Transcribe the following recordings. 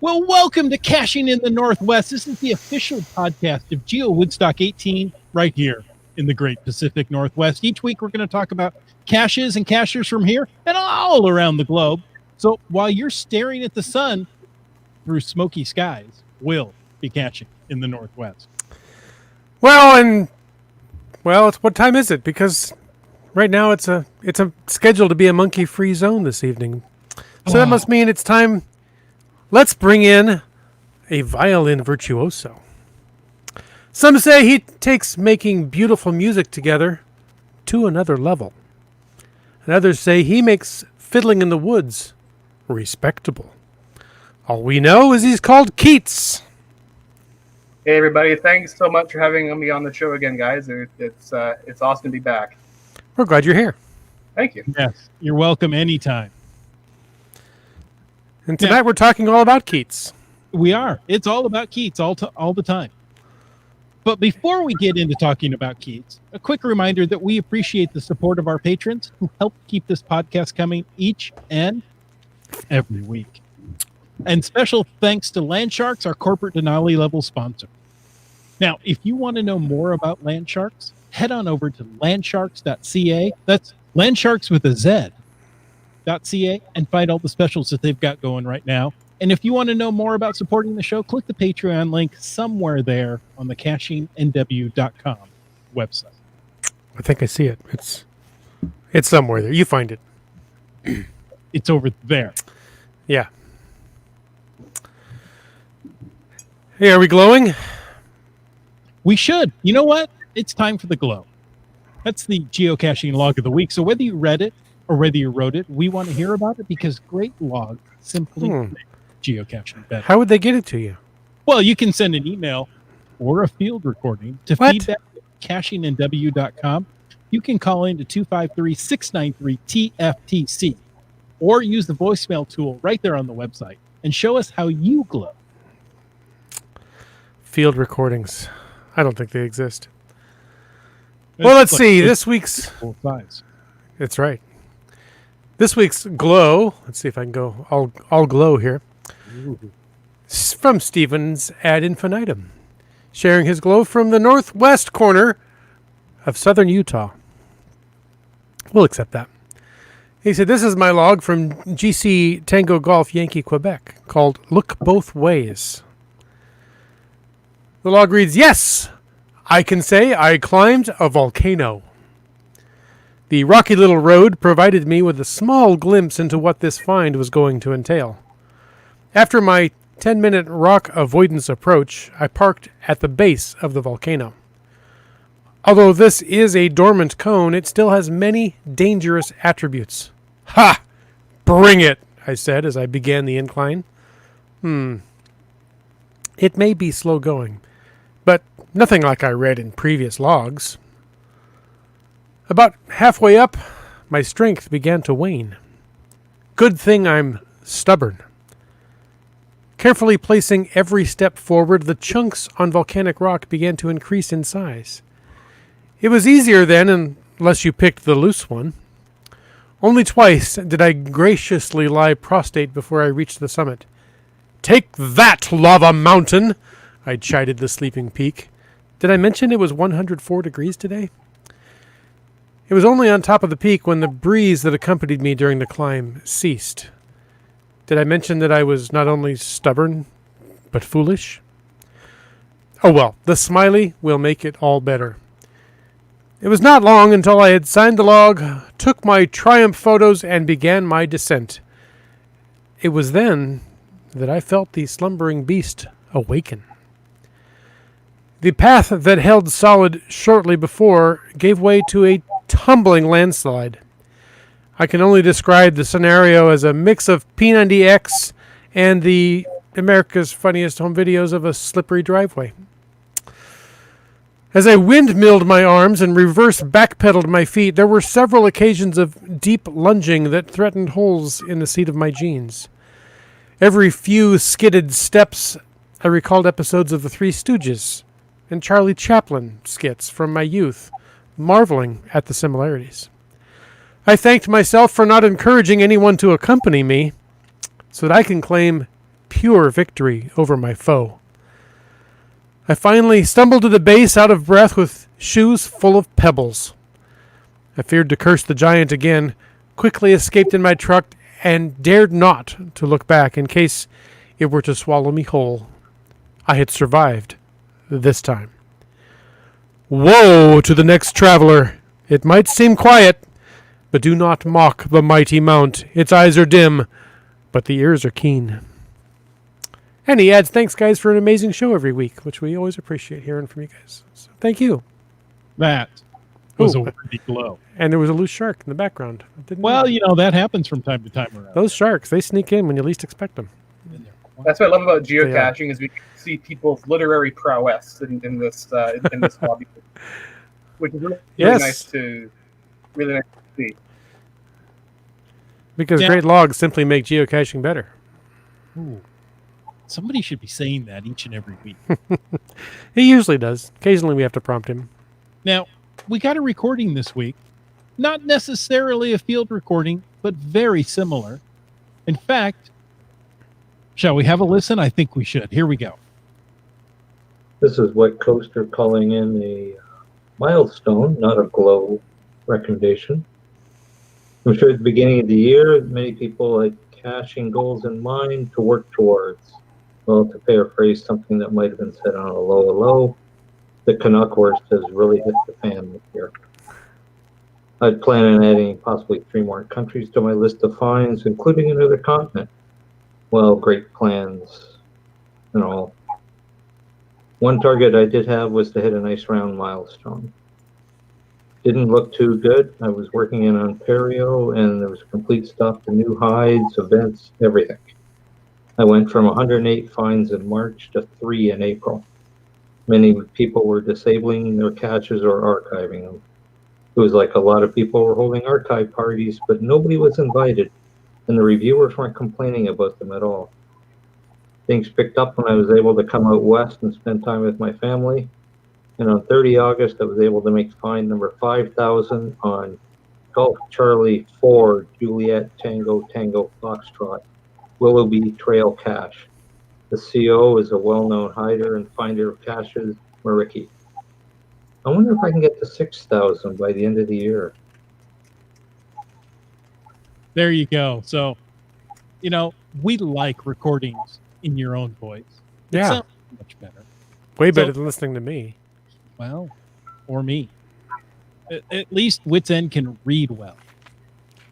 Well, welcome to Caching in the Northwest. This is the official podcast of GeoWoodstock 18 right here in the great Pacific Northwest. Each week we're going to talk about caches and cachers from here and all around the globe. So while you're staring at the sun through smoky skies, we'll be caching in the Northwest. Well, it's what time is it? Because right now it's scheduled to be a monkey-free zone this evening. So that must mean it's time. Let's bring in a violin virtuoso. Some say he takes making beautiful music together to another level. And others say he makes fiddling in the woods respectable. All we know is he's called Keats. Hey everybody, thanks so much for having me on the show again, guys. It's awesome to be back. We're glad you're here. Thank you. Yes, you're welcome anytime. And tonight we're talking all about Keats. We are. It's all about Keats all the time. But before we get into talking about Keats, a quick reminder that we appreciate the support of our patrons who help keep this podcast coming each and every week. And special thanks to Landsharks, our corporate Denali level sponsor. Now, if you want to know more about Landsharks, head on over to landsharks.ca. That's Landsharks with a Z. .ca and find all the specials that they've got going right now. And if you want to know more about supporting the show, click the Patreon link somewhere there on the cachingnw.com website. I think I see it. It's somewhere there. You find it. It's over there. Yeah. Hey, are we glowing? We should. You know what? It's time for the glow. That's the geocaching log of the week. So whether you read it or whether you wrote it, we want to hear about it because great logs simply make geocaching better. How would they get it to you? Well, you can send an email or a field recording to feedback@cachingnw.com. You can call in to 253-693-TFTC or use the voicemail tool right there on the website and show us how you glow. Field recordings. I don't think they exist. Well, let's see. This week's... Full size. That's right. This week's glow, let's see if I can go all glow here, from Stevens ad infinitum, sharing his glow from the northwest corner of southern Utah. We'll accept that. He said, this is my log from GC Tango Golf Yankee Quebec, called Look Both Ways. The log reads, yes, I can say I climbed a volcano. The rocky little road provided me with a small glimpse into what this find was going to entail. After my 10-minute rock avoidance approach, I parked at the base of the volcano. Although this is a dormant cone, it still has many dangerous attributes. Ha! Bring it, I said as I began the incline. It may be slow going, but nothing like I read in previous logs. About halfway up, my strength began to wane. Good thing I'm stubborn. Carefully placing every step forward, the chunks on volcanic rock began to increase in size. It was easier then, unless you picked the loose one. Only twice did I graciously lie prostrate before I reached the summit. Take that, lava mountain! I chided the sleeping peak. Did I mention it was 104 degrees today? It was only on top of the peak when the breeze that accompanied me during the climb ceased. Did I mention that I was not only stubborn, but foolish? Oh well, the smiley will make it all better. It was not long until I had signed the log, took my triumph photos, and began my descent. It was then that I felt the slumbering beast awaken. The path that held solid shortly before gave way to a tumbling landslide. I can only describe the scenario as a mix of P90X and the America's Funniest Home Videos of a slippery driveway. As I windmilled my arms and reverse backpedaled my feet, there were several occasions of deep lunging that threatened holes in the seat of my jeans. Every few skidded steps, I recalled episodes of The Three Stooges and Charlie Chaplin skits from my youth, marveling at the similarities. I thanked myself for not encouraging anyone to accompany me, so that I can claim pure victory over my foe. I finally stumbled to the base out of breath with shoes full of pebbles. I feared to curse the giant again, quickly escaped in my truck, and dared not to look back in case it were to swallow me whole. I had survived this time. Woe to the next traveler! It might seem quiet, but do not mock the mighty mount. Its eyes are dim, but the ears are keen. And he adds, thanks, guys, for an amazing show every week, which we always appreciate hearing from you guys. So thank you. That was Ooh. a worthy glow. And there was a loose shark in the background. Well, you know, that happens from time to time around. Those sharks, they sneak in when you least expect them. That's what I love about geocaching is we can see people's literary prowess in this hobby, which is really nice to see. Because great logs simply make geocaching better. Ooh. Somebody should be saying that each and every week. He usually does. Occasionally we have to prompt him. Now, we got a recording this week. Not necessarily a field recording, but very similar. In fact, shall we have a listen? I think we should. Here we go. This is Wet Coaster calling in a milestone, not a glow recommendation. I'm sure at the beginning of the year, many people had caching goals in mind to work towards. Well, to paraphrase something that might have been said on a low, the Canuckwurst has really hit the fan this year. I'd plan on adding possibly 3 more countries to my list of finds, including another continent. Well, great plans and all. One target I did have was to hit a nice round milestone. Didn't look too good. I was working in Ontario and there was a complete stop to new hides, events, everything. I went from 108 finds in March to 3 in April. Many people were disabling their caches or archiving them. It was like a lot of people were holding archive parties, but nobody was invited, and the reviewers weren't complaining about them at all. Things picked up when I was able to come out west and spend time with my family. And on 30 August, I was able to make find number 5,000 on Golf Charlie 4 Juliet Tango Tango Foxtrot Willoughby Trail Cache. The CO is a well-known hider and finder of caches, Mariki. I wonder if I can get to 6,000 by the end of the year. There you go. So, you know, we like recordings in your own voice. It sounds much better. Way better than listening to me. Well, or me. At least Wits End can read well.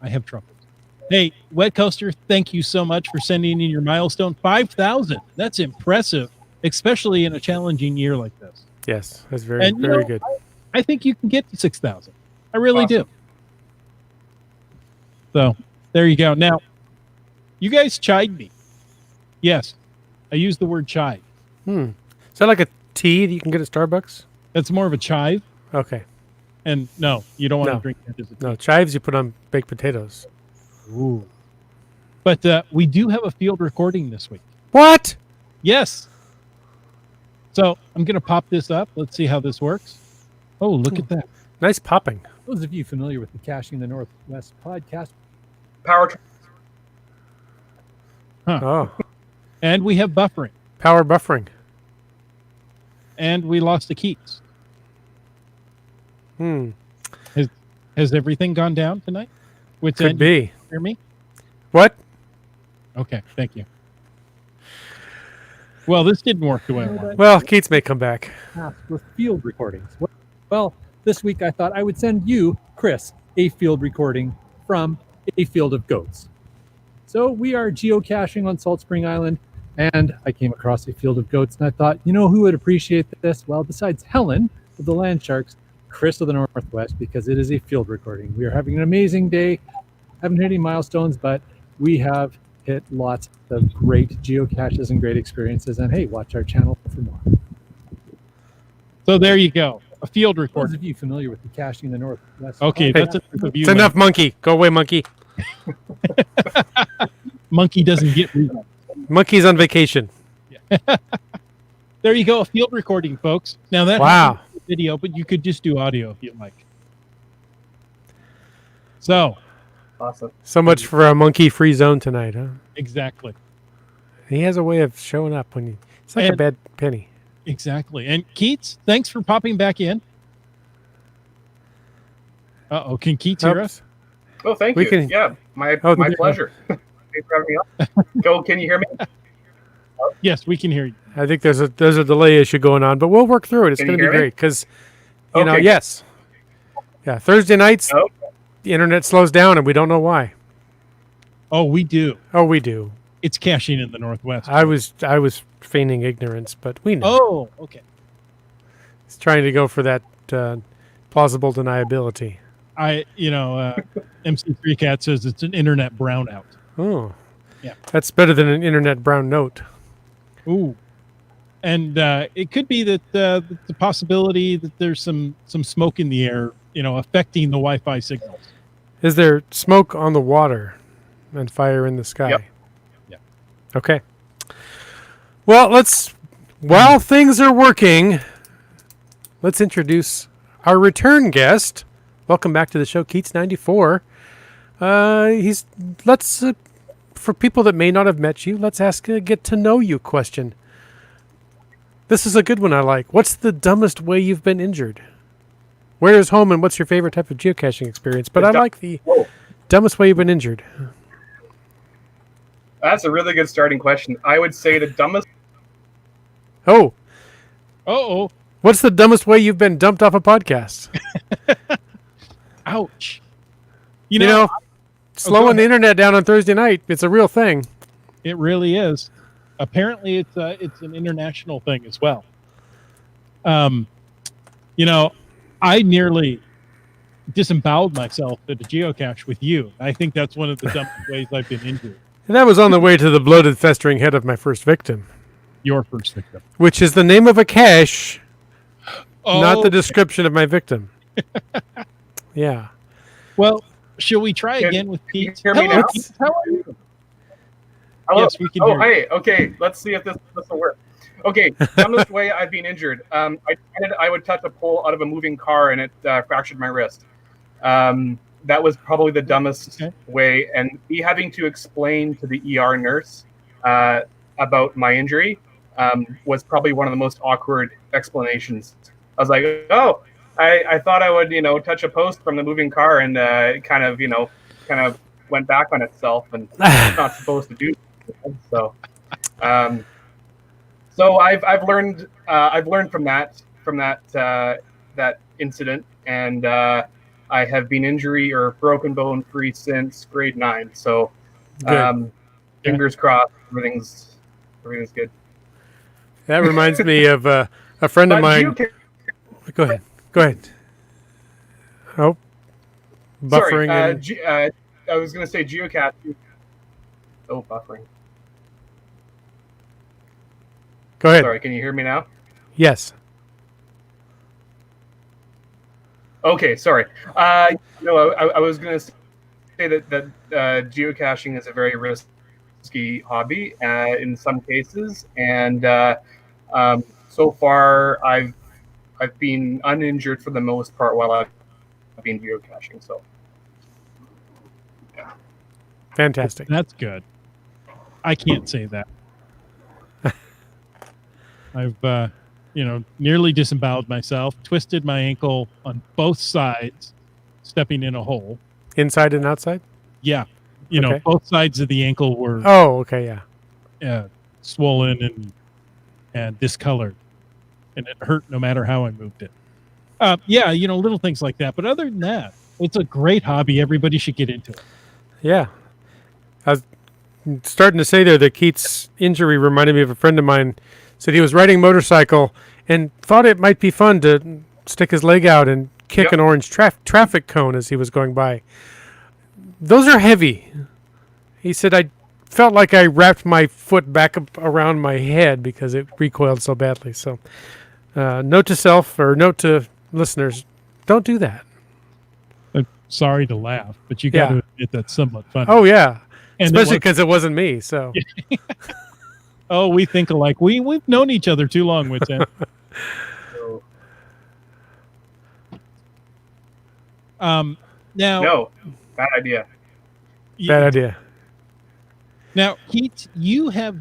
I have trouble. Hey, Wet Coaster, thank you so much for sending in your milestone. 5,000. That's impressive, especially in a challenging year like this. Yes, that's very good. I think you can get to 6,000. I really do. So, there you go. Now, you guys chide me. Yes, I used the word chide. Is that like a tea that you can get at Starbucks? That's more of a chive. Okay. And no, you don't want to drink that as a tea. No, chives you put on baked potatoes. Ooh. But we do have a field recording this week. What? Yes. So I'm going to pop this up. Let's see how this works. Oh, look at that. Nice popping. Those of you familiar with the Caching the Northwest podcast. Power. Oh. And we have buffering. Power buffering. And we lost the Keats. Has everything gone down tonight? Could be. Hear me? What? Okay, thank you. Well, this didn't work the way I wanted. Well, Keats may come back. With field recordings. Well, this week I thought I would send you, Chris, a field recording from a field of goats. So we are geocaching on Salt Spring Island, and I came across a field of goats, and I thought, you know who would appreciate this? Well, besides Helen of the Land Sharks, Chris of the Northwest, because it is a field recording. We are having an amazing day. Haven't hit any milestones, but we have hit lots of great geocaches and great experiences. And hey, watch our channel for more. So there you go. A field Those recording. of you familiar with the Caching the Northwest. Okay, that's enough of you. It's enough, monkey. Go away, monkey. Monkey doesn't get reruns. Monkey's on vacation. There you go. A field recording, folks. Now that Wow. video, but you could just do audio if you'd like. So Awesome. So much for a monkey-free zone tonight, huh? exactly. He has a way of showing up when you. It's like a bad penny. Exactly. And Keats, thanks for popping back in. Uh-oh, can Keats hear us? Oh, thank you. Yeah, my pleasure. Thanks for having me on. Go, can you hear me? Yes, we can hear you. I think there's a delay issue going on, but we'll work through it. It's going to be great because, you know, yes. Yeah, Thursday nights, the internet slows down and we don't know why. Oh, we do. Oh, we do. It's caching in the Northwest. I was feigning ignorance, but we know. Oh, okay. It's trying to go for that plausible deniability. MC3 Cat says it's an internet brownout. Oh, yeah. That's better than an internet brown note. Ooh. And it could be that the possibility that there's some smoke in the air, affecting the Wi-Fi signals. Is there smoke on the water and fire in the sky? Yep. Okay. Well, while things are working, let's introduce our return guest. Welcome back to the show, Keats94. For people that may not have met you, let's ask a get to know you question. This is a good one I like. What's the dumbest way you've been injured? Where is home and what's your favorite type of geocaching experience? But I like the dumbest way you've been injured. That's a really good starting question. I would say the dumbest. Oh. Uh-oh. What's the dumbest way you've been dumped off a podcast? Ouch. Slowing the internet down on Thursday night, it's a real thing. It really is. Apparently, it's an international thing as well. I nearly disemboweled myself at a geocache with you. I think that's one of the dumbest ways I've been injured. And that was on the way to the bloated, festering head of my first victim. Your first victim. Which is the name of a cache, not the description of my victim. Yeah. Well, shall we try again with Pete? Hear me now? Pete, how are you? Hello? Yes, we can hear you. Hey. Okay. Let's see if this will work. Okay. Dumbest way I've been injured. I decided I would touch a pole out of a moving car and it fractured my wrist. That was probably the dumbest way. And me having to explain to the ER nurse about my injury was probably one of the most awkward explanations. I was like, oh, I thought I would, touch a post from the moving car and kind of went back on itself and it's not supposed to do. So I've learned from that incident, and I have been injury or broken bone free since grade 9. So fingers crossed, everything's good. That reminds me of a friend of mine. Go ahead. Oh, buffering. Sorry, I was going to say geocaching. Oh, buffering. Go ahead. Sorry, can you hear me now? Yes. Okay, sorry. I was going to say that geocaching is a very risky hobby in some cases, and so far I've been uninjured for the most part while I've been geocaching. So, yeah. Fantastic. That's good. I can't say that. I've nearly disemboweled myself, twisted my ankle on both sides, stepping in a hole. Inside and outside? Yeah. Both sides of the ankle were swollen and discolored. And it hurt no matter how I moved it. Little things like that. But other than that, it's a great hobby. Everybody should get into it. Yeah. I was starting to say there that Keats' injury reminded me of a friend of mine. Said he was riding a motorcycle and thought it might be fun to stick his leg out and kick an orange traffic cone as he was going by. Those are heavy. He said, I felt like I wrapped my foot back up around my head because it recoiled so badly. So note to self or note to listeners, don't do that. I'm sorry to laugh, but you got to admit that's somewhat funny. Oh, yeah. And especially because it wasn't me. So. Oh, we think alike. We've known each other too long, with him. No, bad idea. Bad idea. Now, Keats, you have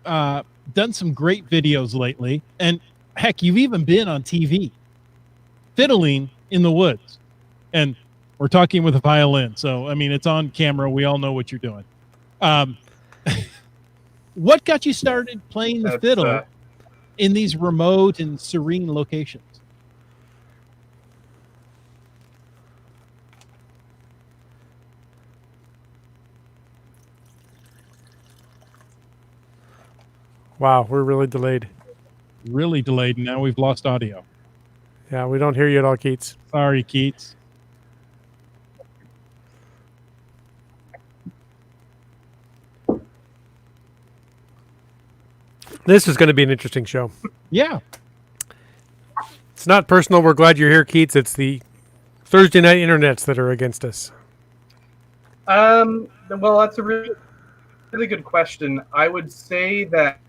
done some great videos lately, and heck, you've even been on TV fiddling in the woods, and we're talking with a violin. So, I mean, it's on camera. We all know what you're doing. What got you started playing the fiddle in these remote and serene locations? Wow, we're really delayed. Really delayed, and now we've lost audio. Yeah, we don't hear you at all, Keats. Sorry, Keats. This is going to be an interesting show. Yeah. It's not personal. We're glad you're here, Keats. It's the Thursday night internets that are against us. Well, that's a really, really good question. I would say that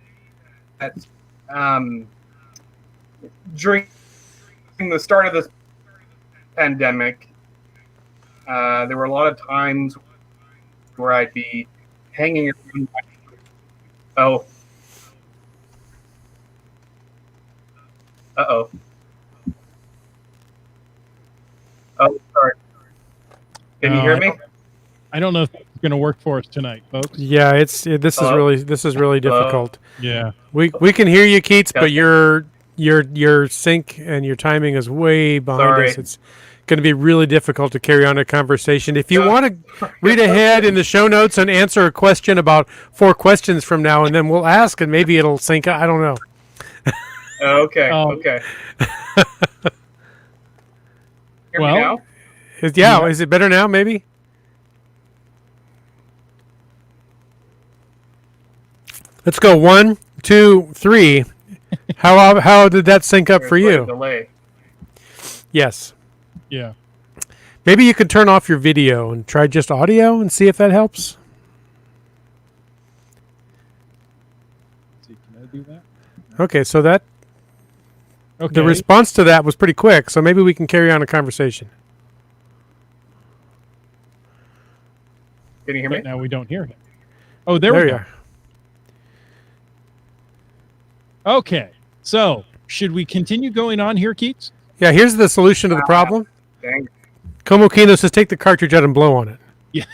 during the start of this pandemic, there were a lot of times where I'd be hanging around. Oh. Uh-oh. Oh, sorry. Can you hear me? I don't know if it's going to work for us tonight, folks. Yeah, this is really difficult. Yeah. We can hear you, Keats, but your sync and your timing is way behind us. It's going to be really difficult to carry on a conversation. If you want to read ahead in the show notes and answer a question about 4 questions from now, and then we'll ask, and maybe it'll sync. I don't know. Okay. Okay. Hear me now? Is it better now? Maybe. Let's go 1, 2, 3. How did that sync up for you? Delay. Yes. Yeah. Maybe you could turn off your video and try just audio and see if that helps. Let's see, can I do that? Okay, so the Okay. response to that was pretty quick, so maybe we can carry on a conversation. Can you hear me? But now we don't hear him. Oh, there we go. are. Okay. So, should we continue going on here, Keats? Yeah, here's the solution to the problem. Dang. Komokino says take the cartridge out and blow on it. Yeah.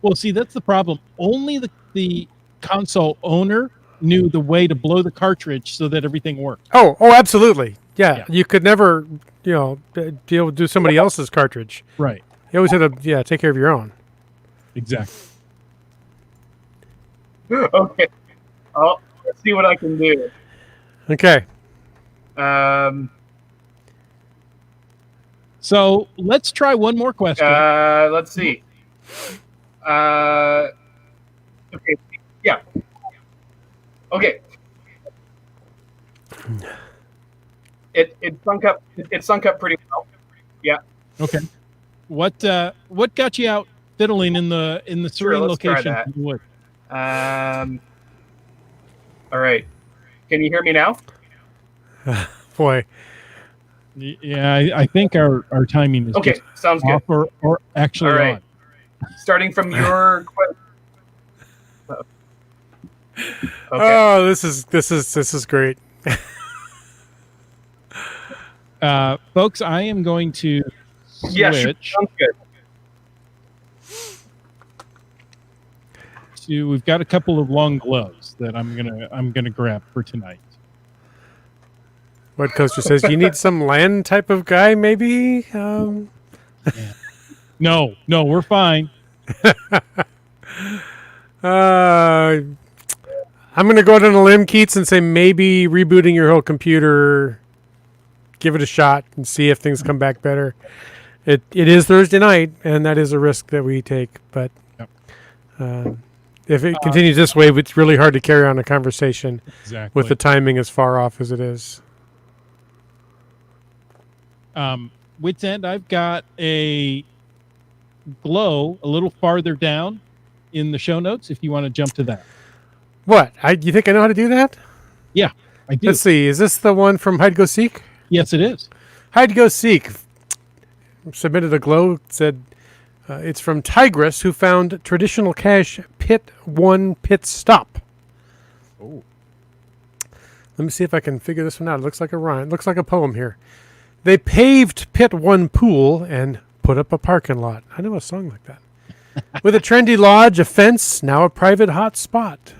Well, see, that's the problem. Only the console owner knew the way to blow the cartridge so that everything worked. Oh, absolutely. Yeah, you could never, be able to do somebody else's cartridge. Right. You always had to, take care of your own. Exactly. Okay. Let's see what I can do. Okay. So let's try one more question. Let's see. Okay. Yeah. Okay. It sunk up. It sunk up pretty well. Yeah. Okay. What got you out fiddling in the serene let's try location that. in the wood? All right. Can you hear me now? Boy. Yeah, I think our timing is Okay. just Sounds good. off or actually All right. on. Starting from your question. Okay. Oh, this is great. Folks, I am going to switch. Yeah, sure. Sounds good. We've got a couple of long gloves that I'm gonna grab for tonight. What Coaster says, you need some land type of guy, maybe? No, we're fine. I'm going to go out on a limb, Keats, and say maybe rebooting your whole computer, give it a shot and see if things come back better. It is Thursday night, and that is a risk that we take. But if it continues this way, it's really hard to carry on a conversation with the timing as far off as it is. Wits End, I've got a glow a little farther down in the show notes if you want to jump to that. What? You think I know how to do that? Yeah, I do. Let's see. Is this the one from Hide Go Seek? Yes, it is. Hide Go Seek submitted a glow. Said it's from Tigress, who found traditional cache pit 1 pit stop. Oh. Let me see if I can figure this one out. It looks like a rhyme. It looks like a poem here. They paved Pit 1 pool and put up a parking lot. I know a song like that. With a trendy lodge, a fence, now a private hot spot.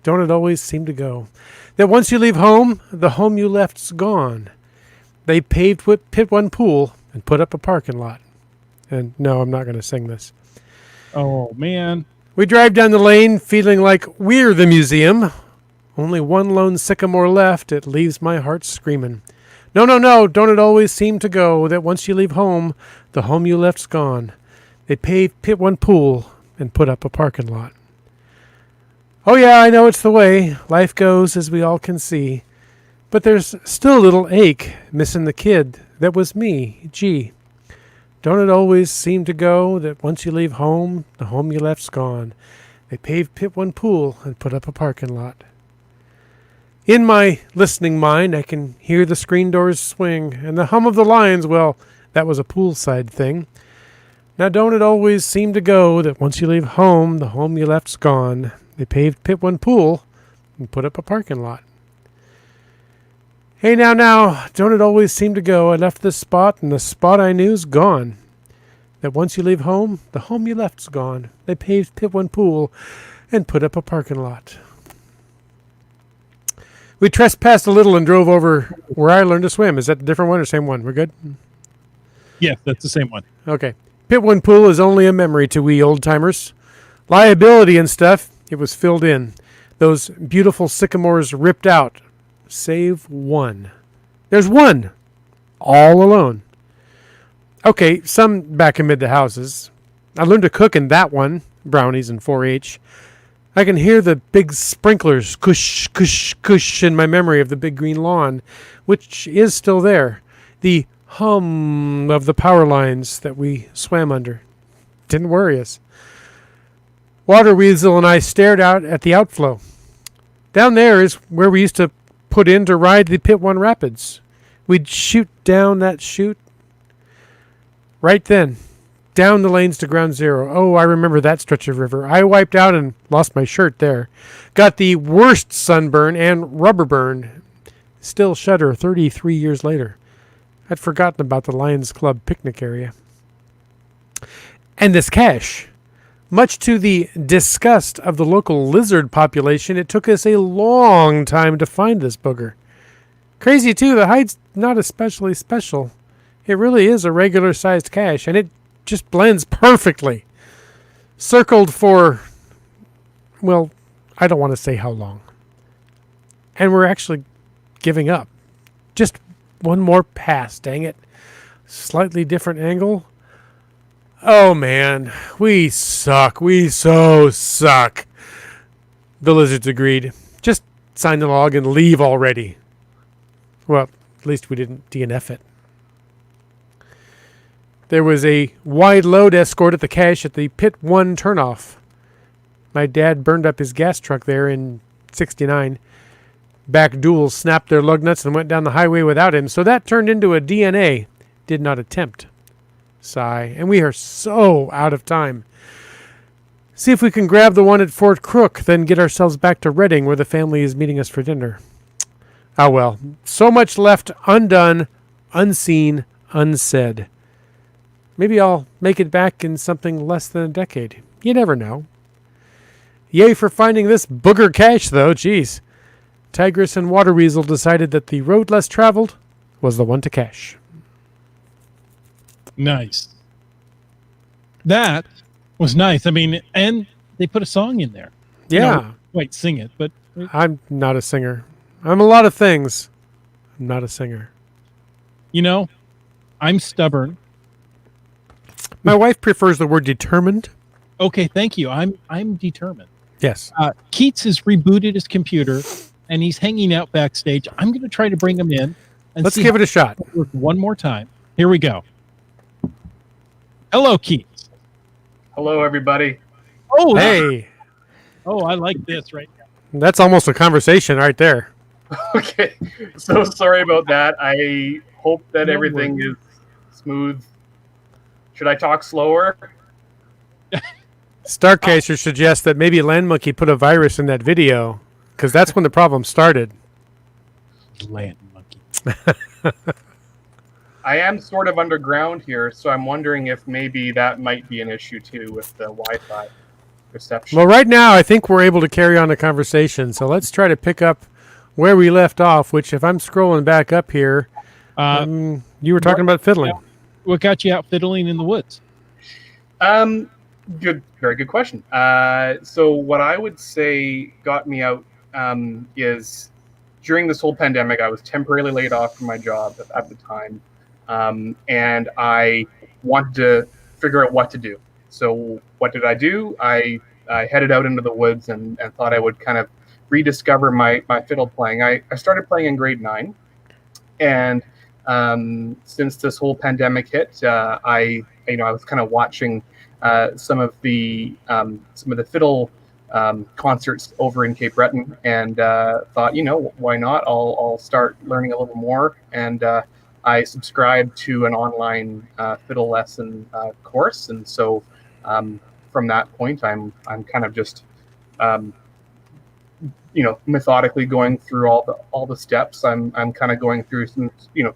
Don't it always seem to go that once you leave home, the home you left's gone. They paved with Pit 1 pool and put up a parking lot. And no, I'm not going to sing this. Oh, man. We drive down the lane feeling like we're the museum. Only one lone sycamore left, it leaves my heart screaming. No, no, no, don't it always seem to go that once you leave home, the home you left's gone. They paved Pit 1 pool and put up a parking lot. Oh yeah, I know it's the way life goes, as we all can see. But there's still a little ache missing the kid that was me, gee. Don't it always seem to go that once you leave home, the home you left's gone. They paved Pit 1 pool and put up a parking lot. In my listening mind, I can hear the screen doors swing, and the hum of the lions, well, that was a poolside thing. Now don't it always seem to go that once you leave home, the home you left's gone. They paved Pit 1 pool and put up a parking lot. Hey now, don't it always seem to go I left this spot, and the spot I knew's gone. That once you leave home, the home you left's gone. They paved Pit 1 pool and put up a parking lot. We trespassed a little and drove over where I learned to swim. Is that a different one or same one? We're good? Yes, that's the same one. Okay. Pit 1 pool is only a memory to we old-timers. Liability and stuff, it was filled in. Those beautiful sycamores ripped out. Save one. There's one. All alone. Okay, some back amid the houses. I learned to cook in that one. Brownies and 4-H. I can hear the big sprinklers, cush, cush, cush, in my memory of the big green lawn, which is still there. The hum of the power lines that we swam under. Didn't worry us. Water Weasel and I stared out at the outflow. Down there is where we used to put in to ride the Pit 1 rapids. We'd shoot down that chute. Right then. Down the lanes to ground zero. Oh, I remember that stretch of river. I wiped out and lost my shirt there. Got the worst sunburn and rubber burn. Still shudder 33 years later. I'd forgotten about the Lions Club picnic area. And this cache. Much to the disgust of the local lizard population, it took us a long time to find this booger. Crazy, too, the hide's not especially special. It really is a regular-sized cache, and it just blends perfectly. Circled for, well, I don't want to say how long. And we're actually giving up. Just one more pass, dang it. Slightly different angle. Oh, man. We suck. We so suck. The lizards agreed. Just sign the log and leave already. Well, at least we didn't DNF it. There was a wide load escort at the cache at the Pit 1 turnoff. My dad burned up his gas truck there in '69. Back duels snapped their lug nuts and went down the highway without him, so that turned into a DNA. Did not attempt. Sigh. And we are so out of time. See if we can grab the one at Fort Crook, then get ourselves back to Redding where the family is meeting us for dinner. Ah well, so much left undone, unseen, unsaid. Maybe I'll make it back in something less than a decade. You never know. Yay for finding this booger cache, though. Jeez. Tigress and Water Weasel decided that the road less traveled was the one to cache. Nice. That was nice. I mean, and they put a song in there. Yeah. No, wait, sing it, but... I'm not a singer. I'm a lot of things. I'm not a singer. You know, I'm stubborn. My wife prefers the word determined. Okay, thank you. I'm determined. Yes. Keats has rebooted his computer, and he's hanging out backstage. I'm going to try to bring him in. And Let's give it a shot. One more time. Here we go. Hello, Keats. Hello, everybody. Oh, Hey. Oh, I like this right now. That's almost a conversation right there. Okay, so sorry about that. I hope that No everything worries. is smooth. Should I talk slower? Starcaster suggests that maybe Land Monkey put a virus in that video, because that's when the problem started. Land monkey. I am sort of underground here, so I'm wondering if maybe that might be an issue too with the Wi-Fi reception. Well, right now, I think we're able to carry on the conversation. So let's try to pick up where we left off, which if I'm scrolling back up here, you were talking about fiddling. What got you out fiddling in the woods? Very good question. So what I would say got me out is during this whole pandemic, I was temporarily laid off from my job at the time, and I wanted to figure out what to do. So what did I do? I headed out into the woods and thought I would kind of rediscover my fiddle playing. I started playing in grade 9, and since this whole pandemic hit, I was kind of watching some of the fiddle concerts over in Cape Breton, and thought, why not? I'll start learning a little more, and I subscribed to an online fiddle lesson course, and so from that point, I'm kind of just methodically going through all the steps. I'm kind of going through some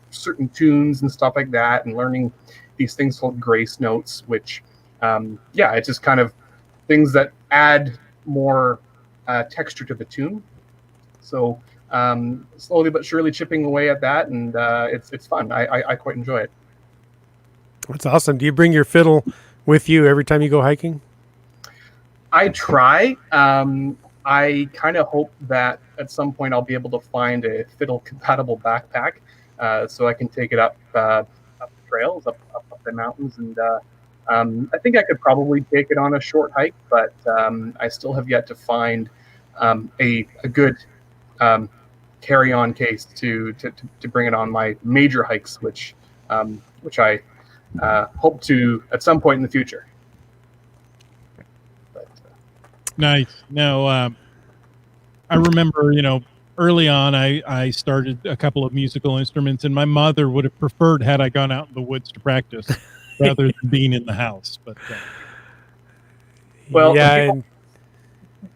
certain tunes and stuff like that, and learning these things called grace notes, which it's just kind of things that add more texture to the tune. So slowly but surely chipping away at that, and it's fun. I quite enjoy it. That's awesome. Do you bring your fiddle with you every time you go hiking? I try. I kind of hope that at some point I'll be able to find a fiddle-compatible backpack, so I can take it up the trails, up the mountains, and I think I could probably take it on a short hike, but I still have yet to find a good carry-on case to bring it on my major hikes, which I hope to at some point in the future. Nice. No, I remember, early on, I started a couple of musical instruments, and my mother would have preferred had I gone out in the woods to practice rather than being in the house. But well, yeah.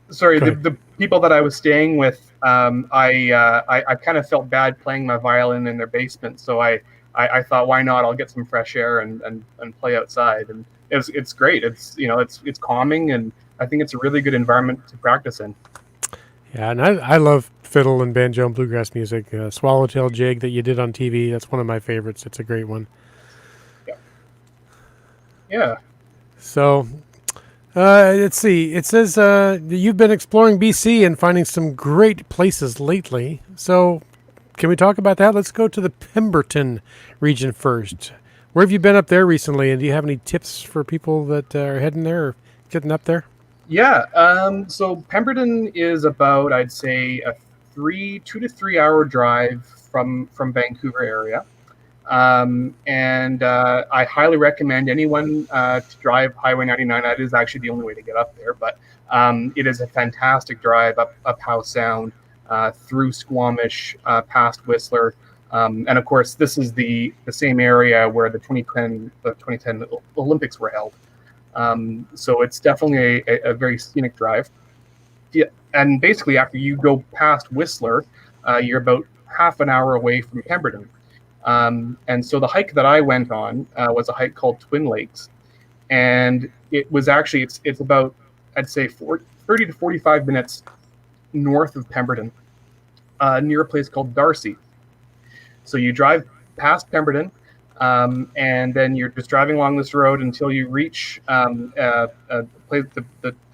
The people that I was staying with, I kind of felt bad playing my violin in their basement, so I thought, why not? I'll get some fresh air and play outside, and it's great. It's calming, and I think it's a really good environment to practice in. Yeah, and I love fiddle and banjo and bluegrass music. Swallowtail Jig that you did on TV, that's one of my favorites. It's a great one. Yeah. So, let's see. It says you've been exploring BC and finding some great places lately. So, can we talk about that? Let's go to the Pemberton region first. Where have you been up there recently, and do you have any tips for people that are heading there or getting up there? Yeah. So Pemberton is about, I'd say, a 2 to 3 hour drive from Vancouver area. And I highly recommend anyone to drive Highway 99. That is actually the only way to get up there, but it is a fantastic drive up Howe Sound, through Squamish, past Whistler. And of course, this is the same area where the 2010 Olympics were held. So it's definitely a very scenic drive. Yeah, and basically after you go past Whistler, you're about half an hour away from Pemberton. And so the hike that I went on was a hike called Twin Lakes, and it was actually it's about, I'd say, 30 to 45 minutes north of Pemberton, near a place called Darcy. So you drive past Pemberton, and then you're just driving along this road until you reach the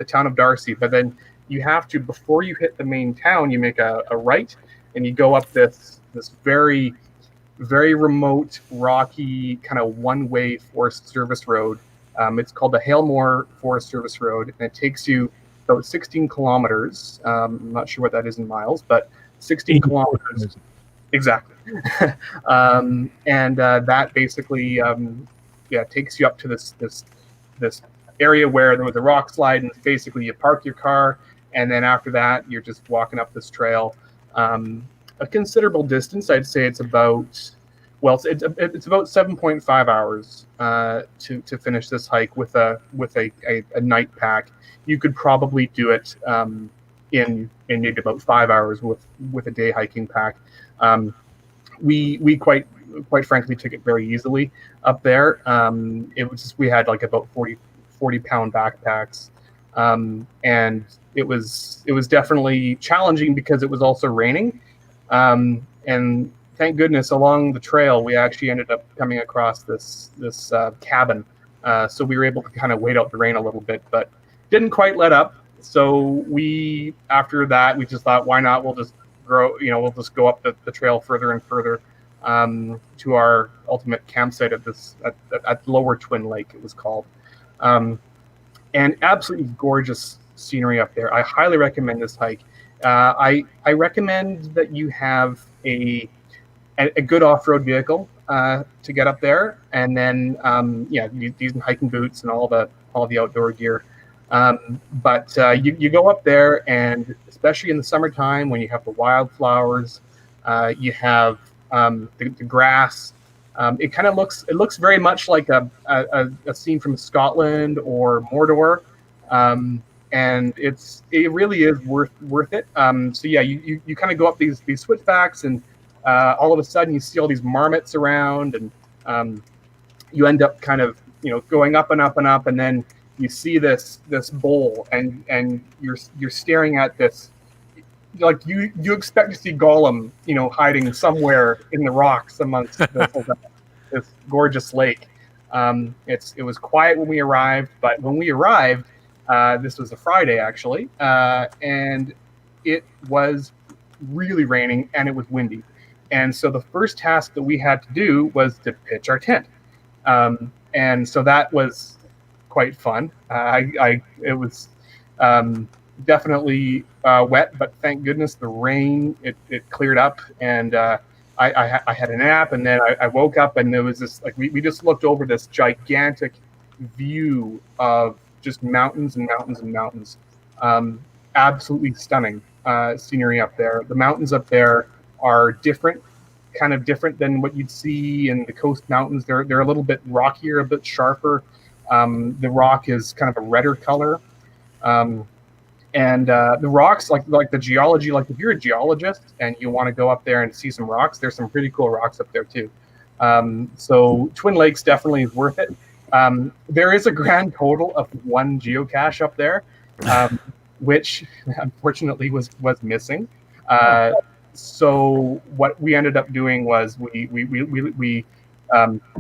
town of Darcy. But then you have to, before you hit the main town, you make a right, and you go up this very, very remote, rocky, kind of one-way Forest Service road. It's called the Halemore Forest Service Road, and it takes you about 16 kilometers. I'm not sure what that is in miles, but 16 kilometers. Exactly. And that basically takes you up to this area where there was a rock slide, and basically you park your car, and then after that you're just walking up this trail a considerable distance. I'd say it's about it's about 7.5 hours to finish this hike with a night pack. You could probably do it in maybe about 5 hours with a day hiking pack. We quite frankly took it very easily up there. It was just, we had like about 40 pound backpacks, and it was definitely challenging because it was also raining. And thank goodness along the trail we actually ended up coming across this cabin, so we were able to kind of wait out the rain a little bit, but didn't quite let up. So after that we just thought, why not? We'll just we'll just go up the trail further and further, to our ultimate campsite at Lower Twin Lake, it was called. And absolutely gorgeous scenery up there. I highly recommend this hike. I recommend that you have a good off-road vehicle to get up there, and then using hiking boots and all the outdoor gear. But you go up there, and especially in the summertime when you have the wildflowers, you have the grass. It kind of looks very much like a scene from Scotland or Mordor, and it really is worth it. So yeah, you kind of go up these switchbacks, and all of a sudden you see all these marmots around, and you end up kind of going up and up and up, and then you see this bowl, and you're staring at this. Like you expect to see Gollum, hiding somewhere in the rocks amongst this gorgeous lake. It was quiet when we arrived, but when we arrived, this was a Friday actually, and it was really raining and it was windy. And so the first task that we had to do was to pitch our tent, and so that was quite fun. It was definitely wet, but thank goodness the rain it cleared up, and I had a nap, and then I woke up, and there was this, like, we just looked over this gigantic view of just mountains and mountains and mountains. Absolutely stunning scenery up there. The mountains up there are different than what you'd see in the coast mountains. They're a little bit rockier, a bit sharper. The rock is kind of a redder color. And the rocks, like the geology, like if you're a geologist and you want to go up there and see some rocks, there's some pretty cool rocks up there too. So Twin Lakes definitely is worth it. There is a grand total of 1 geocache up there, which unfortunately was missing. So what we ended up doing was we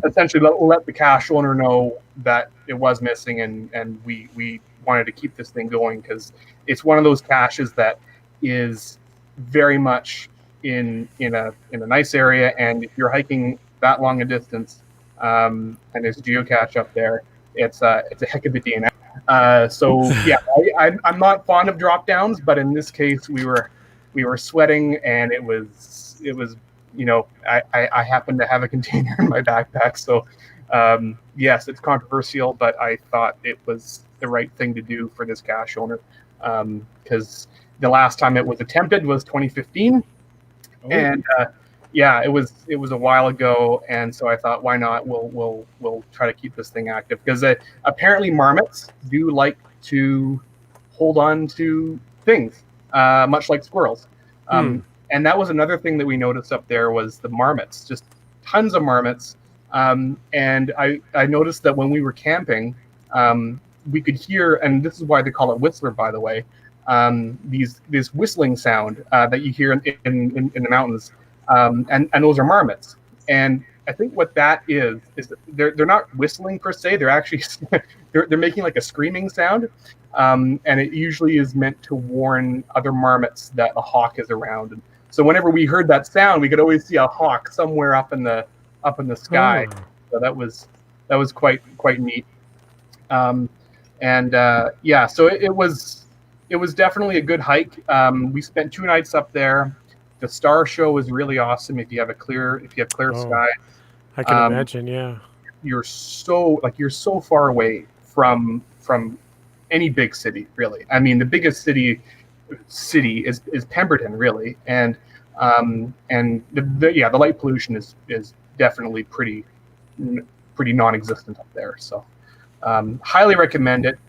essentially let the cache owner know that it was missing, and we wanted to keep this thing going because it's one of those caches that is very much in a nice area, and if you're hiking that long a distance, and there's a geocache up there, it's a heck of a DNA. So yeah, I'm not fond of drop downs, but in this case we were sweating, and it was I happened to have a container in my backpack, so yes, it's controversial, but I thought it was the right thing to do for this cache owner, because the last time it was attempted was 2015, and yeah, it was a while ago, and so I thought, why not? We'll try to keep this thing active, because apparently marmots do like to hold on to things, much like squirrels. And that was another thing that we noticed up there was the marmots, just tons of marmots. And I noticed that when we were camping, we could hear, and this is why they call it Whistler, by the way, this whistling sound that you hear in the mountains, and those are marmots. And I think what that is that they're not whistling per se; they're actually they're making like a screaming sound, and it usually is meant to warn other marmots that a hawk is around. And so whenever we heard that sound, we could always see a hawk somewhere up in the sky. So that was quite neat. Yeah, so it was definitely a good hike. We spent 2 nights up there. The star show was really awesome if you have clear sky. I can imagine, yeah. You're so far away from any big city, really. I mean, the biggest city is Pemberton, really, and the light pollution is definitely pretty non-existent up there. So highly recommend it.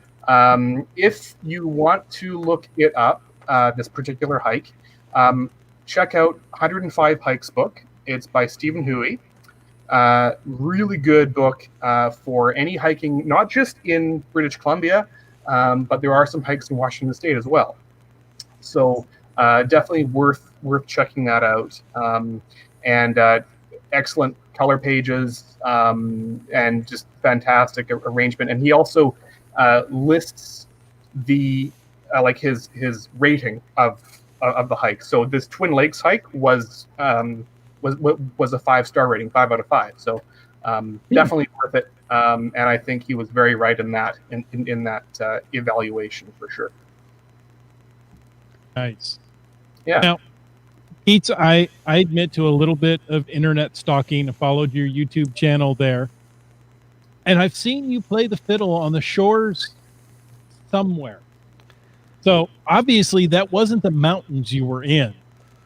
If you want to look it up, this particular hike, check out 105 Hikes book. It's by Stephen Huey. Really good book for any hiking, not just in British Columbia, but there are some hikes in Washington State as well. So definitely worth checking that out. And excellent color pages and just fantastic arrangement. And he also lists the like his rating of the hike. So this Twin Lakes hike was a 5-star rating, 5 out of 5. So definitely worth it. And I think he was very right in that in that evaluation for sure. Nice. Yeah. Now, Keats, I admit to a little bit of internet stalking. I followed your YouTube channel there, and I've seen you play the fiddle on the shores somewhere. So obviously that wasn't the mountains you were in.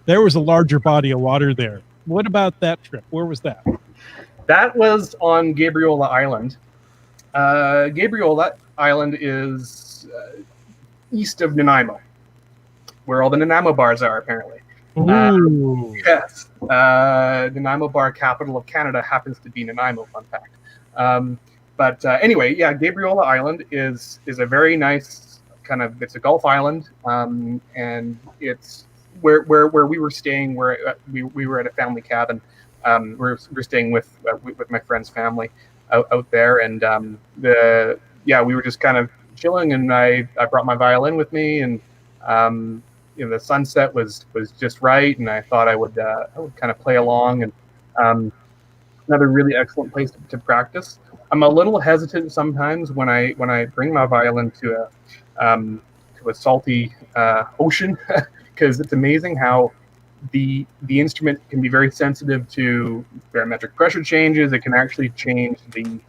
There was a larger body of water there. What about that trip? Where was that? That was on Gabriola Island. Gabriola Island is east of Nanaimo, where all the Nanaimo bars are, apparently. Ooh. Yes. Nanaimo bar capital of Canada happens to be Nanaimo, fun fact. But anyway, yeah, Gabriola Island is a very nice kind of, it's a Gulf island, and it's where we were staying, where we were at a family cabin. We're staying with my friend's family out there, and we were just kind of chilling, and I brought my violin with me, and the sunset was just right, and I thought I would kind of play along, and another really excellent place to practice. I'm a little hesitant sometimes when I bring my violin to a salty ocean, because it's amazing how the instrument can be very sensitive to barometric pressure changes. It can actually change the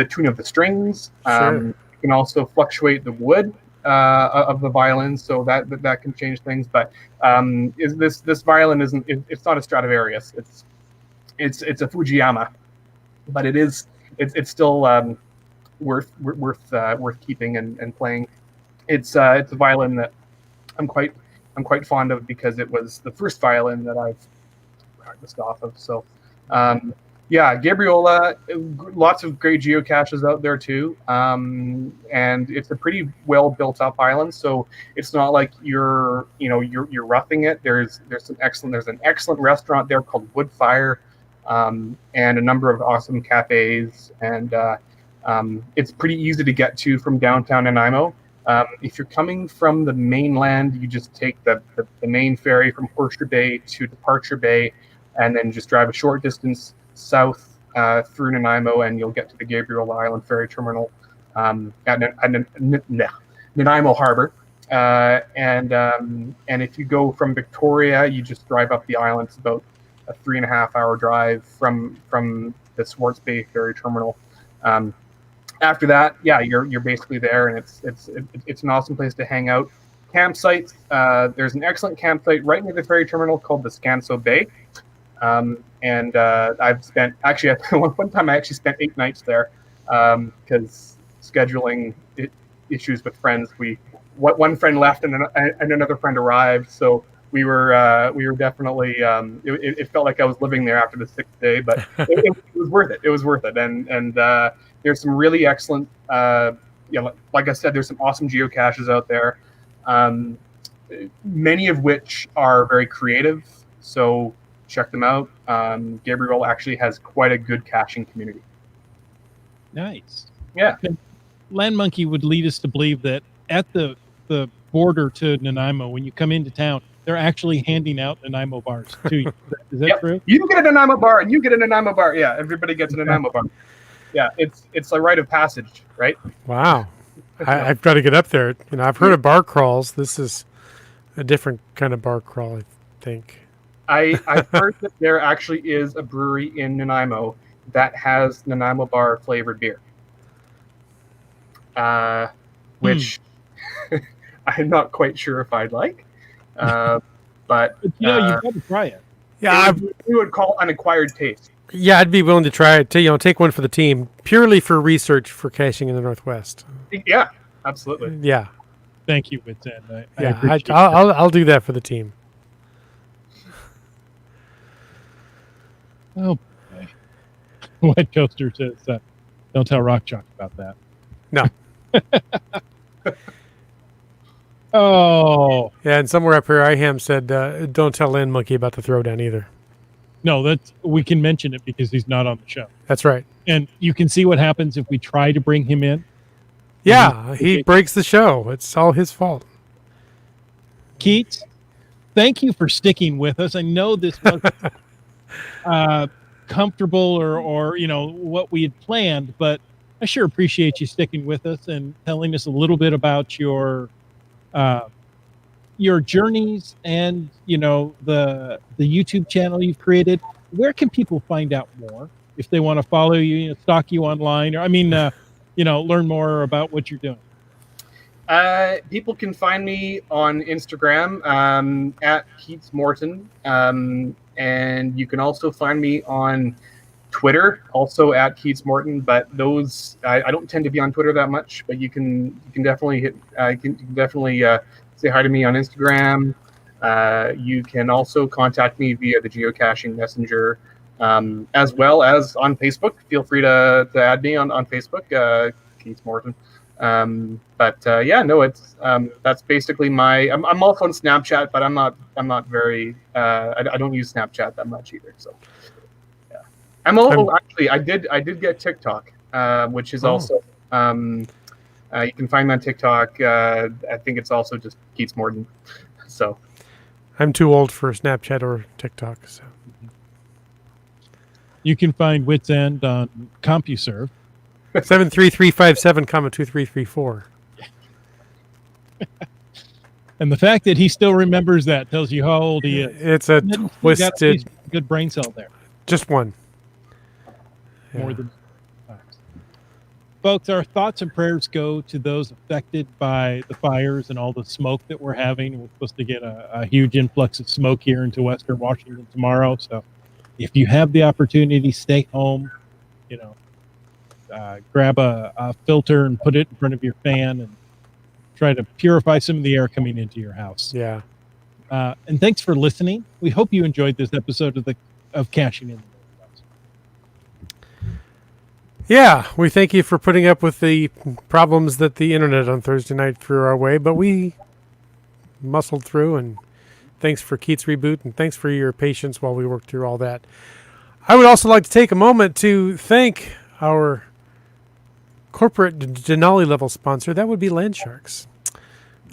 tune of the strings. Sure. It can also fluctuate the wood of the violin, so that can change things. But this violin it's not a Stradivarius. It's a Fujiyama, but it's still worth keeping and playing. It's a violin that I'm quite fond of, because it was the first violin that I've practiced off of. So Gabriola, lots of great geocaches out there too, and it's a pretty well built up island. So it's not like you're roughing it. There's an excellent restaurant there called Woodfire, and a number of awesome cafes, and it's pretty easy to get to from downtown Nanaimo. If you're coming from the mainland, you just take the main ferry from Horseshoe Bay to Departure Bay, and then just drive a short distance south through Nanaimo, and you'll get to the Gabriola Island Ferry Terminal at Nanaimo Harbor. And if you go from Victoria, you just drive up the island. It's about a 3.5-hour drive from the Swartz Bay Ferry Terminal. After that, you're basically there, and it's an awesome place to hang out. Campsites, there's an excellent campsite right near the ferry terminal called the Scanso Bay, and I've spent one time I actually spent 8 nights there, because scheduling issues with friends. One friend left and another friend arrived, so we were definitely it felt like I was living there after the 6th day, but it was worth it. It was worth it, and there's some really excellent, like I said, there's some awesome geocaches out there, many of which are very creative. So check them out. Gabriel actually has quite a good caching community. Nice. Yeah. Land Monkey would lead us to believe that at the border to Nanaimo, when you come into town, they're actually handing out Nanaimo bars to you. Is that true? You get a Nanaimo bar, and you get a Nanaimo bar. Yeah, everybody gets a Nanaimo bar. Yeah, it's a rite of passage, right? Wow. I've got to get up there. I've heard of bar crawls. This is a different kind of bar crawl, I think. I've heard that there actually is a brewery in Nanaimo that has Nanaimo bar flavored beer, which I'm not quite sure if I'd like, but you've got to try it. Yeah, we would call unacquired taste. Yeah, I'd be willing to try it. Take one for the team, purely for research for caching in the Northwest. Yeah, absolutely. Yeah. Thank you, Wits End. I Yeah, appreciate that. I'll do that for the team. Oh, boy. Wet Coaster says, don't tell Rock Chalk about that. No. Oh, Yeah, and somewhere up here, Iham said, don't tell Land Monkey about the throwdown either. no, we can mention it because he's not on the show. That's right. And you can see what happens if we try to bring him in. Yeah, he breaks the show. It's all his fault. Keats, thank you for sticking with us. I know this wasn't comfortable or what we had planned, but I sure appreciate you sticking with us and telling us a little bit about your journeys and the YouTube channel you've created. Where can people find out more if they want to follow you, stalk you online, or learn more about what you're doing? People can find me on Instagram at Keats Morton, and you can also find me on Twitter, also at Keats Morton. But those I don't tend to be on Twitter that much. But you can definitely say hi to me on Instagram. You can also contact me via the geocaching messenger, as well as on Facebook. Feel free to add me on Facebook, Keats Morton. It's that's basically I'm also on Snapchat, but I'm not very I don't use Snapchat that much either. So yeah, actually I did get TikTok, which is also you can find me on TikTok. I think it's also just Keats Morton. So I'm too old for Snapchat or TikTok. So you can find Wits End on CompuServe. 73357, 2334. And the fact that he still remembers that tells you how old he is. It's a twisted. Good brain cell there. Just one. More than times. Folks, our thoughts and prayers go to those affected by the fires and all the smoke that we're having. We're supposed to get a huge influx of smoke here into Western Washington tomorrow. So if you have the opportunity, stay home, grab a filter and put it in front of your fan and try to purify some of the air coming into your house. Yeah. And thanks for listening. We hope you enjoyed this episode of Caching in the Northwest. Yeah, we thank you for putting up with the problems that the internet on Thursday night threw our way, but we muscled through, and thanks for Keats Reboot, and thanks for your patience while we worked through all that. I would also like to take a moment to thank our corporate Denali level sponsor. That would be Landsharks.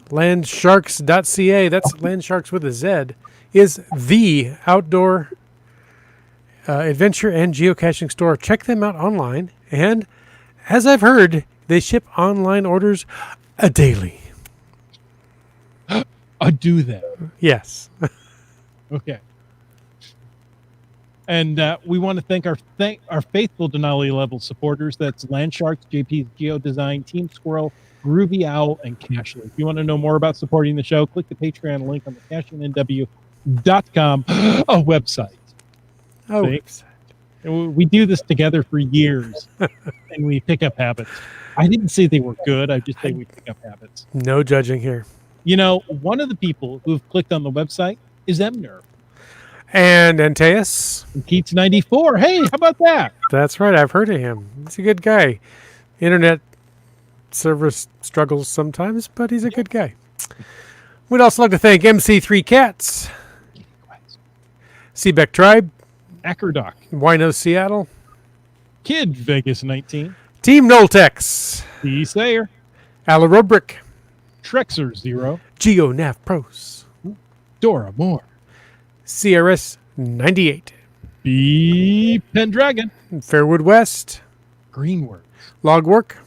Landsharks.ca, that's Landsharks with a Z, is the outdoor adventure and geocaching store. Check them out online. And as I've heard, they ship online orders daily. I do that. Yes. Okay. And we want to thank our faithful Denali level supporters. That's Landsharks, JP's Geo Design, Team Squirrel, Groovy Owl, and Cashly. If you want to know more about supporting the show, click the Patreon link on the CachingNW.com website. Website. We do this together for years, and we pick up habits. I didn't say they were good. I just say we pick up habits. No judging here. One of the people who've clicked on the website is Emner. And Antaeus. Keats94. Hey, how about that? That's right. I've heard of him. He's a good guy. Internet service struggles sometimes, but he's a good guy. We'd also like to thank MC3 Cats, Seebeck Tribe, Ackerdoc, Wino Seattle, Kid Vegas 19, Team Noltex, D Sayer, Ala Rubric, Trexer 0, GeoNav Pros, Dora Moore, CRS 98, B Pendragon, Fairwood West, Greenworks, Logwork,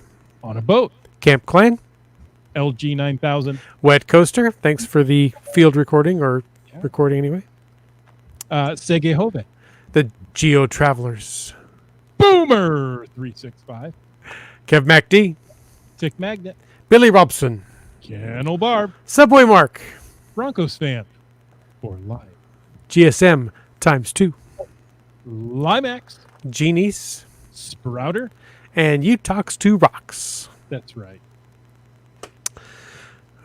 On a Boat, Camp Clan, LG 9000, Wet Coaster. Thanks for the field recording or recording anyway. Sege Hove, The Geo Travelers, Boomer 365, Kev MacD, Tick Magnet, Billy Robson, Kennel Barb, Subway Mark, Broncos fan for life, GSM ×2, Limax, Genies, Sprouter, and You Talks to Rocks. That's right.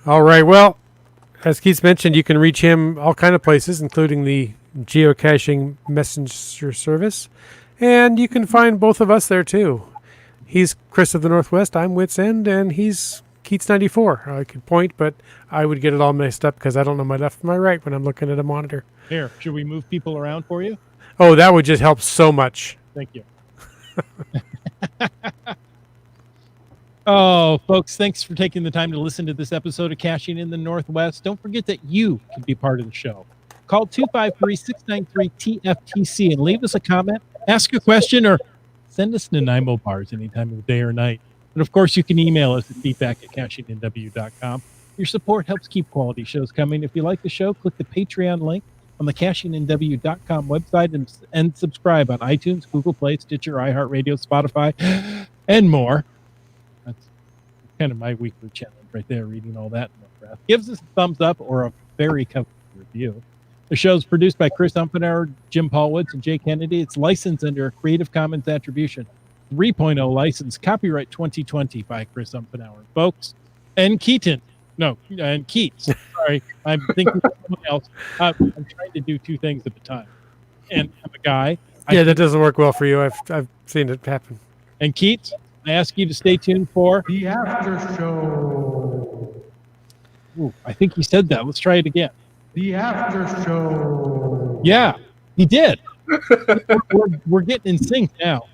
All right. Well, as Keats mentioned, you can reach him all kind of places, including the geocaching messenger service. And you can find both of us there, too. He's Chris of the Northwest. I'm Wits End, and he's Keats94. I could point, but I would get it all messed up because I don't know my left from my right when I'm looking at a monitor. Here, should we move people around for you? Oh, that would just help so much. Thank you. Oh, folks, thanks for taking the time to listen to this episode of Caching in the Northwest. Don't forget that you can be part of the show. Call 253-693-TFTC and leave us a comment, ask a question, or send us Nanaimo bars any time of the day or night. And of course, you can email us at feedback@cachingnw.com. Your support helps keep quality shows coming. If you like the show, click the Patreon link on the cachingnw.com website and subscribe on iTunes, Google Play, Stitcher, iHeartRadio, Spotify, and more. That's kind of my weekly challenge right there, reading all that in one breath. Gives us a thumbs up or a very comfortable review. The show is produced by Chris Umpenauer, Jim Paulwoods, and Jay Kennedy. It's licensed under a Creative Commons Attribution 3.0 license, copyright 2020 by Chris Umpenauer. Folks, and Keaton. No, and Keats. Sorry, I'm thinking of someone else. I'm trying to do two things at a time. And I'm a guy. Yeah, that doesn't work well for you. I've seen it happen. And Keats, I ask you to stay tuned for The After Show. Ooh, I think he said that. Let's try it again. The After Show. Yeah, he did. we're getting in sync now.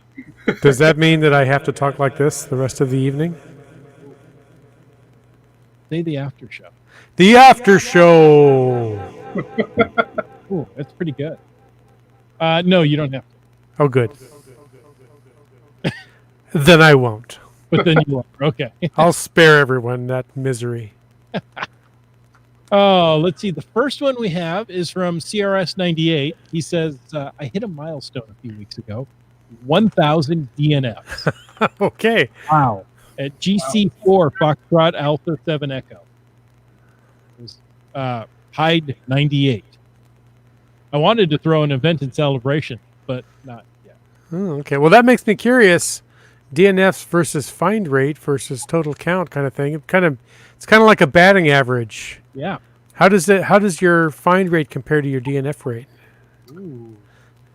Does that mean that I have to talk like this the rest of the evening? Say the after show. The After Show. Ooh, that's pretty good. No, you don't have to. Oh, good. Then I won't. But then you are. Okay. I'll spare everyone that misery. Oh, let's see. The first one we have is from CRS98. He says, I hit a milestone a few weeks ago. 1,000 DNFs. Okay. Wow. At GC4 Foxtrot Alpha 7 Echo. It was Hyde 98. I wanted to throw an event in celebration, but not yet. Okay. Well, that makes me curious. DNFs versus find rate versus total count kind of thing. It's kind of like a batting average. Yeah. How does your find rate compare to your DNF rate? Ooh.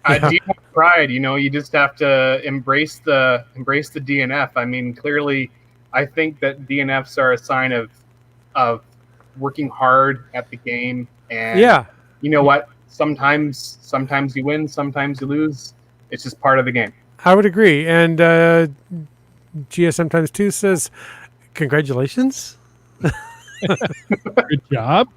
DNF pride, you just have to embrace the DNF. I mean, clearly, I think that DNFs are a sign of working hard at the game. And yeah, you know what? Sometimes you win, sometimes you lose. It's just part of the game. I would agree. And GSM times 2 says, congratulations. Good job.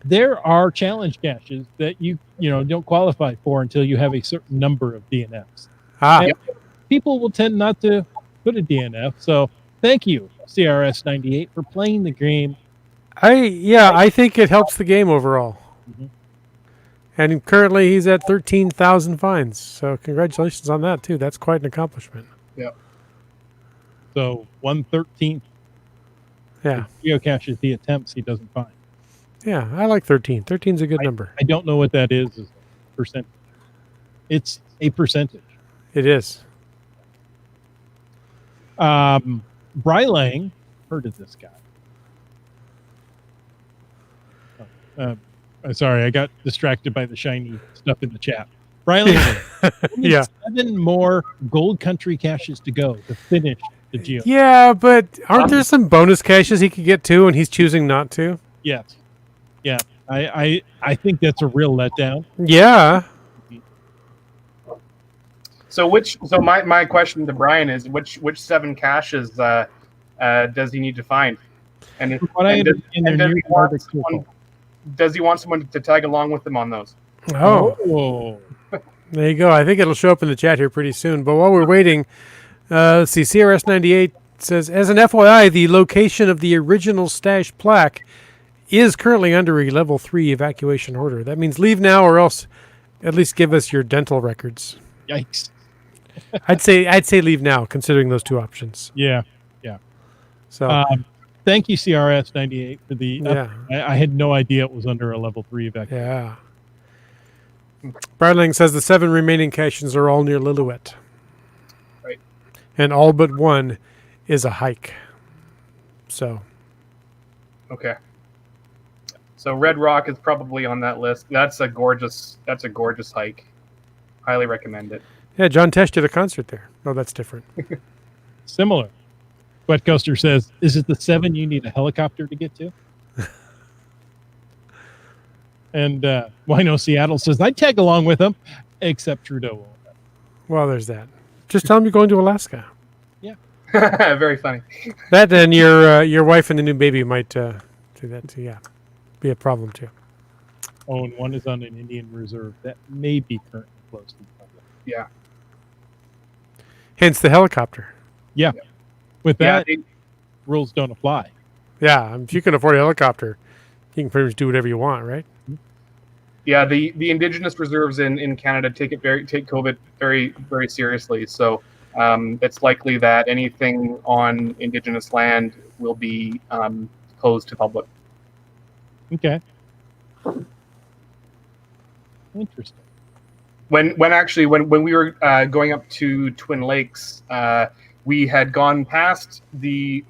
There are challenge caches that you don't qualify for until you have a certain number of DNFs. And people will tend not to put a DNF. So thank you, CRS98, for playing the game. I think it helps the game overall. Mm-hmm. And currently he's at 13,000 finds. So congratulations on that too. That's quite an accomplishment. Yeah. So 1/13 geocaches the attempts he doesn't find. Yeah, I like 13. 13 is a good number. I don't know what that is as a percentage. It's a percentage. It is. Brylang, heard of this guy. Sorry, I got distracted by the shiny stuff in the chat. Brylang, yeah. 7 more Gold Country caches to go to finish the geo. Yeah, but aren't there some bonus caches he could get too, and he's choosing not to? Yes. Yeah. I think that's a real letdown. Yeah. So my question to Brian is which 7 caches does he need to find? And does he want someone to tag along with him on those? Oh. There you go. I think it'll show up in the chat here pretty soon. But while we're waiting, let's see. CRS98 says, as an FYI, the location of the original stash plaque is currently under a level 3 evacuation order. That means leave now, or else at least give us your dental records. Yikes. I'd say leave now, considering those two options. Yeah. So thank you, CRS98, for the. I had no idea it was under a level 3 evacuation. Yeah. Bradling says the 7 remaining caches are all near Lillooet. Right. And all but one is a hike. So Okay. So Red Rock is probably on that list. That's a gorgeous hike. Highly recommend it. yeah, John Tesh did a concert there. Oh, that's different. Similar. Wet Coaster says, is it the 7 you need a helicopter to get to? And Wino Seattle says, I'd tag along with him, except Trudeau won't. Well, there's that. Just tell him you're going to Alaska. Very funny. That and your wife and the new baby might do that too. Yeah, be a problem too. Oh, and one is on an Indian reserve that may be currently closed to the public. Yeah. Hence the helicopter. Yeah. With Yeah, that, rules don't apply. Yeah, if you can afford a helicopter, you can pretty much do whatever you want, right? Yeah, the indigenous reserves in Canada take COVID very, very seriously. So it's likely that anything on indigenous land will be closed to public. Okay. Interesting. When we were going up to Twin Lakes, we had gone past the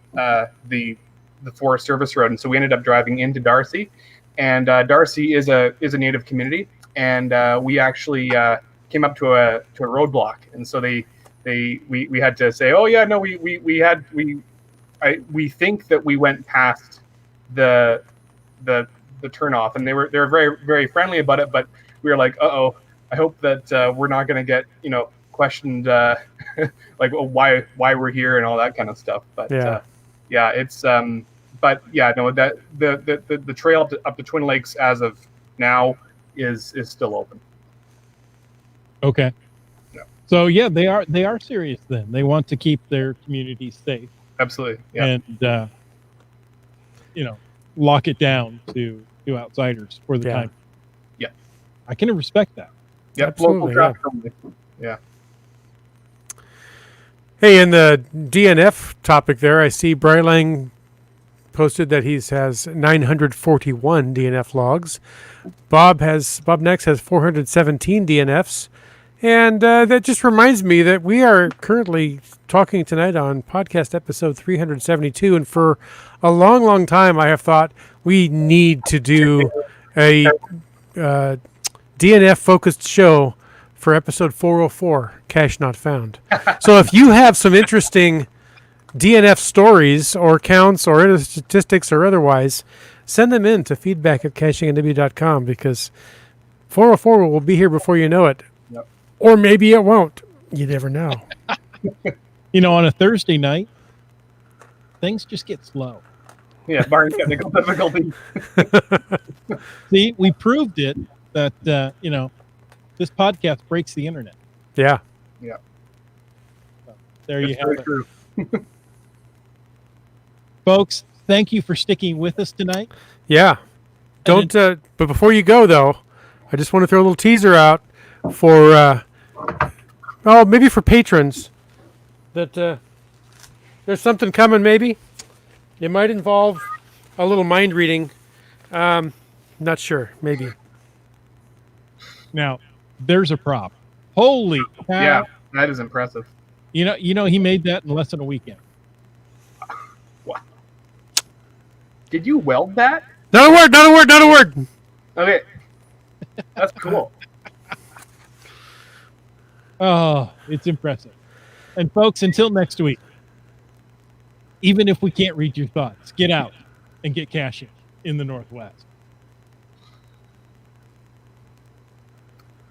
Forest Service Road, and so we ended up driving into Darcy. And Darcy is a native community, and we actually came up to a roadblock, and so we had to say, oh yeah, no, we think that we went past the turnoff, and they were very, very friendly about it, but we were like, uh-oh, I hope that we're not going to get questioned like why we're here and all that kind of stuff. But yeah, it's but yeah, no, that the trail up to Twin Lakes as of now is still open. Okay. Yeah. So yeah, they are serious then. They want to keep their communities safe. Absolutely. Yeah. And lock it down to outsiders for the time. Yeah. I can respect that. Yeah. Absolutely, Local traffic only. Yeah. Hey, in the DNF topic there, I see Brylang posted that he has 941 DNF logs. Bob Nex has 417 DNFs. And that just reminds me that we are currently talking tonight on podcast episode 372. And for a long, long time, I have thought we need to do a DNF-focused show for episode 404, Cache Not Found. So if you have some interesting DNF stories or counts or other statistics or otherwise, send them in to feedback@cachingandw.com, because 404 will be here before you know it. Yep. Or maybe it won't. You never know. On a Thursday night, things just get slow. Yeah, Barn's technical difficulty. See, we proved it that this podcast breaks the internet. Yeah. Yeah. So, there It's you have very it. true. Folks, thank you for sticking with us tonight. Yeah. Don't. But before you go, though, I just want to throw a little teaser out for, maybe for patrons, that there's something coming. Maybe it might involve a little mind reading. Not sure. Maybe. Now, there's a prop. Holy cow. Yeah, that is impressive. He made that in less than a weekend. Wow. Did you weld that? Not a word. Not a word. Not a word. Okay. That's cool. Oh, it's impressive. And folks, until next week, even if we can't read your thoughts, get out and get caching in the Northwest.